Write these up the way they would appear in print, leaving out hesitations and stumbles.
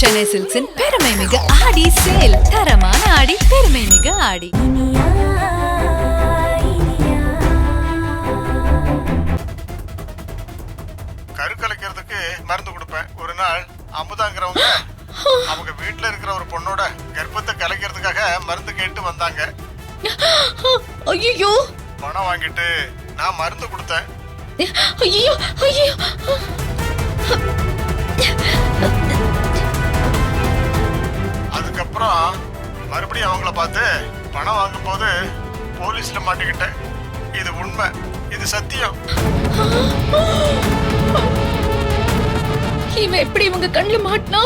சென்னை சில்க்ஸின் பெருமை மிகு ஆடி சேல். தரமான ஆடி, பெருமை மிகு ஆடி. கருக்கலைக்கிறதுக்கு மருந்து கொடுப்பேன். ஒரு நாள் அமுதாங்கிறவங்க அவங்க வீட்டுல இருக்கிற ஒரு பொண்ணோட கர்ப்பத்தை கலைக்கிறதுக்காக மருந்து கேட்டு வந்தாங்க. ஐயோ, பணம் வாங்கிட்டு நான் மருந்து கொடுத்தேன். ஐயோ ஐயோ, அதுக்கப்புறம் மறுபடியும் அவங்கள பார்த்து பணம் வாங்கும் போது போலீஸ்ல மாட்டிக்கிட்டேன். இது உண்மை, இது சத்தியம். இவன் எப்படி இவங்க கண்ணுல மாட்டினா?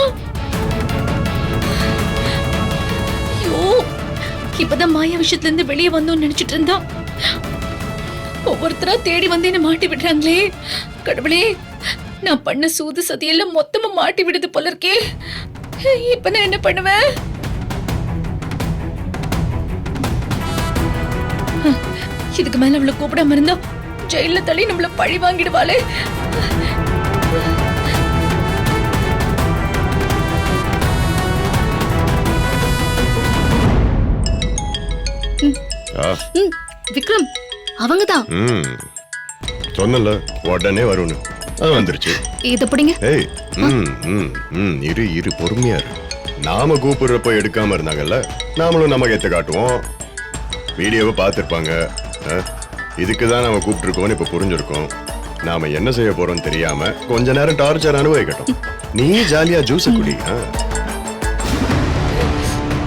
ஐயோ, இப்பதான் மாயா விஷயத்துல இருந்து வெளியே வந்தோம்னு நினைச்சிட்டு இருந்தா. ஒவ்வொருத்தரா தேடி வந்து என்ன மாட்டி விடுறாங்களே. கடவுளே, நான் பண்ண சூது சதியெல்லாம் மொத்தமா மாட்டி விடுது போல இருக்கே. இப்ப நான் என்ன பண்ணுவேன்? இதுக்கு மேல அவளை கூப்பிடாம இருந்தா ஜெயில தள்ளி நம்மள பழி வாங்கிடுவாளே. விக்ரம், அவங்கதான் சொன்னல உடனே வரும்னு. வந்துருச்சு. இத பிடிங்க. ஏய், இரு இரு, பொறுமையா இரு. நாம கூப்பிடுறப்ப எடுக்காம இருந்தாங்கல்ல, நாமளும் நம்ம ஏத்த காட்டுவோம். வீடியோவை பார்த்திருப்பாங்க. இதுக்குதான் நாம கூப்பிட்டுருக்கோம்னு இப்ப புரிஞ்சிருக்கோம். நாம என்ன செய்ய போறோம் தெரியாம கொஞ்ச நேரம் டார்ச்சர் அனுபவிக்கட்டும். நீ ஜாலியா ஜூஸ் குடி.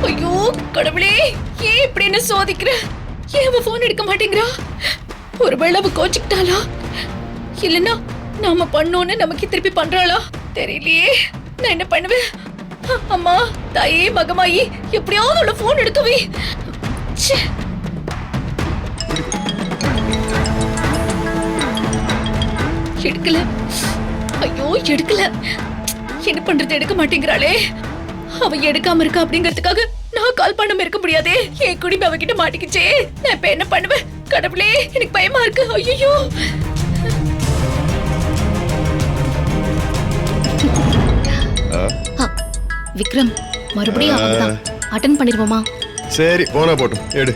ஐயோ கடவுளே, ஏன் இப்படி என்ன சோதிக்கிற? ஏன் அவ போன் எடுக்க மாட்டேங்கிறா? ஒருவேளை அவ கோச்சிக்கிட்டாளா? இல்லன்னா நாம பண்ணோன்னு நமக்கு திருப்பி பண்றாளா? தெரியலையே. நான் என்ன பண்ணுவேன்? அம்மா, தாயே, மகமாயி, எப்படியாவது அவள போன் எடுக்கவே. எடுக்கல. ஐயோ, எடுக்கல. என்ன பண்றது? எடுக்க மாட்டேங்கிறாளே. அவ எடுக்காம இருக்கா அப்படிங்கறதுக்காக நான் கால் பண்ணாம இருக்க முடியாதே. என் குடிமை அவகிட்ட மாட்டிக்கிச்சே. நான் இப்ப என்ன பண்ணுவேன்? கடவுளே, எனக்கு பயமா இருக்கு. ஐயோ, விக்ரம், மறுபடியும் அவதான். அட்டெண்ட் பண்ணிடுவோமா? சரி, போனா போட்டும். எடு.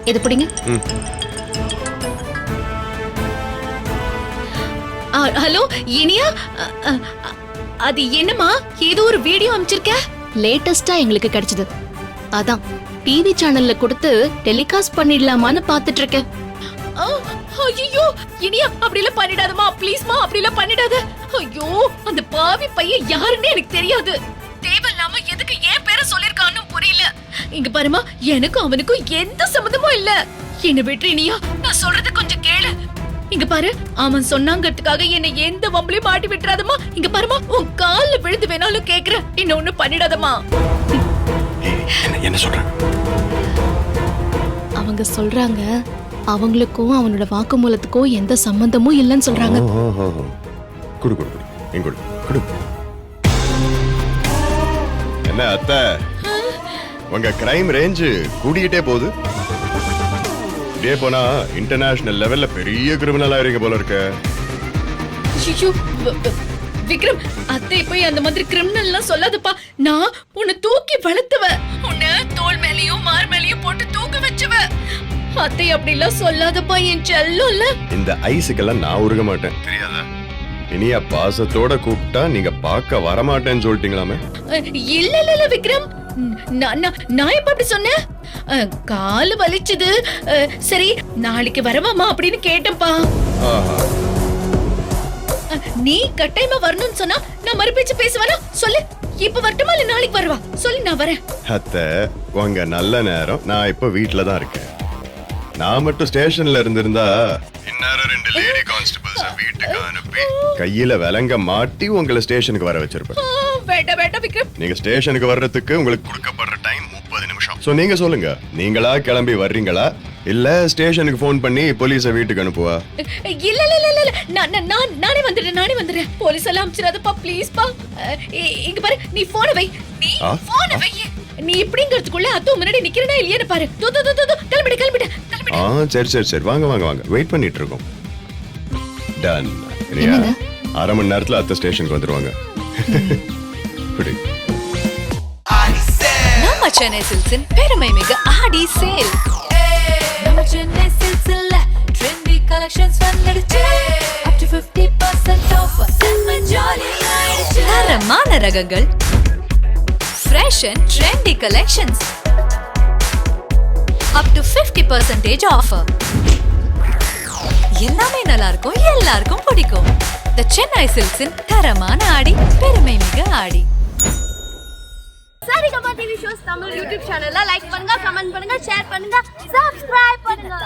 இது பிடிங்க. ஹலோ இனியா, அது என்னமா? ஏதோ ஒரு வீடியோ அனுப்பிச்சிருக்க. லேட்டஸ்டா எங்களுக்கு கிடைச்சது. அதான் டிவி சேனல்ல கொடுத்து டெலிகாஸ்ட் பண்ணிடலாமான்னு பாத்துட்டு இருக்கேன். ஐயோ இனியா, அப்படிலாம் பண்ணிடாதமா, ப்ளீஸ்மா, அப்படிலாம் பண்ணிடாத. ஐயோ, அந்த பாவி பையன் யாருன்னு எனக்கு தெரியாது. தேவையில்லாம எதுக்கு ஏன் பேரை சொல்லிருக்கான்னு புரியல. இங்க பாருமா, எனக்கும் அவனுக்கும் எந்த சம்மந்தமும் இல்ல. என்ன விட்டு இனியா, நான் சொல்றது கொஞ்சம் கேளு. இங்க பாரு, அவன் சொன்னாங்கிறதுக்காக என்ன எந்த வம்பளையும் மாட்டி விட்டுறாதமா. இங்க பாருமா, உன் கால்ல விழுந்து வேணாலும் கேக்குறேன், என்ன ஒண்ணு பண்ணிடாதமா. என்ன சொல்ற? அவங்க சொல்றாங்க அவங்களுக்கும் அவனோட வாக்குமூலத்துக்கும் எந்த சம்பந்தமும் இல்லைன்னு சொல்றாங்க. குடு குடு குடு, இங்க குடு குடு. என்ன அத்தை, உங்க கிரைம் ரேஞ்ச் கூடிக்கிட்டே போகுது. இப்படியே போனா இன்டர்நேஷனல் லெவல்ல பெரிய கிரிமினல் ஆயிருங்க போல இருக்க. விக்ரம், அத்தை போய் அந்த மாதிரி கிரிமினல் எல்லாம் சொல்லாதப்பா. நான் உன்னை தூக்கி வளர்த்துவ, உன்னை தோள் மேலயும் மார் மேலயும் போட்டு தூக்க வச்சுவ. அத்தை அப்படி எல்லாம் சொல்லாதப்பா, என் செல்லம்ல. இந்த ஐஸுக்கெல்லாம் நான் உருக மாட்டேன், தெரியாதா? இனியா பாசத்தோட கூப்பிட்டா நீங்க பார்க்க வரமாட்டேன்னு சொல்லிட்டீங்களாமே. இல்ல இல்ல இல்ல விக்ரம், நான் எப்ப அப்படி சொன்னேன்? காலு வலிச்சுது, சரி நாளைக்கு வரவாமா அப்படின்னு கேட்டேன்ப்பா. நீ கட்டாயமா வரணும்னு சொன்னா நான் மறுபேச்சு பேசுவேனா? சொல்லு, இப்ப வரட்டுமா இல்ல நாளைக்கு வரவா? சொல்லு, நான் வரேன். அத்தை, உங்க நல்ல நேரம். நான் இப்ப வீட்டுல தான் இருக்கேன். நான் மட்டும் ஸ்டேஷன்ல இருந்திருந்தா இந்நேரம் 2 லேடி கான்ஸ்டபிள்ஸ் வீட்டுக்கு அனுப்பி கையில விலங்க மாட்டி உங்களை ஸ்டேஷனுக்கு வர வச்சிருப்பேன். வேண்டாம் வேண்டாம் விக்ரம். நீங்க ஸ்டேஷனுக்கு வர்றதுக்கு உங்களுக்கு கொடுக்கப்படுற டைம் 30 நிமிஷம். சோ நீங்க சொல்லுங்க, நீங்களா கிளம்பி வர்றீங்களா இல்ல ஸ்டேஷனுக்கு போன் பண்ணி போலீஸ வீட்டுக்கு அனுப்புவா? இல்ல இல்ல இல்ல இல்ல, நானே வந்துடுறேன். போலீஸ் எல்லாம் அனுப்பிச்சிராதப்பா, ப்ளீஸ் பா. இங்க பாரு, நீ போன வை. நீ போன வை. நீ இப்படிங்கிறதுக்குள்ள அத்தோ முன்னாடி நிக்கிறனா இல்லையான்னு பாரு. கிளம்பிடு. சரி சரி சரி, வாங்க வாங்க வாங்க, வெயிட் பண்ணிட்டு இருக்கோம். டன். அரை மணி நேரத்துல அத்தை ஸ்டேஷனுக்கு வந்துருவாங்க. பிடி. நம்ம சென்னை சில்க்ஸின் பெருமை மிகு ஆடி சேல். நம்ம சென்னை சில்க்ஸ்ல ட்ரெண்டி கலெக்ஷன்ஸ் வந்துடுச்சு. up to 50% off. செம்ம ஜாலி ஆயிடுச்சு. தரமான ரகங்கள், fresh and trendy collections. up to 50% offer. எல்லாமே நல்லா இருக்கும், எல்லாருக்கும் பிடிக்கும். The சென்னை சில்க்ஸின் தரமான ஆடி, பெருமை மிகு ஆடி. Saregama TV shows Tamil YouTube சேனல்ல லைக் பண்ணுங்க, கமெண்ட் பண்ணுங்க, ஷேர் பண்ணுங்க, சப்ஸ்கிரைப் பண்ணுங்க.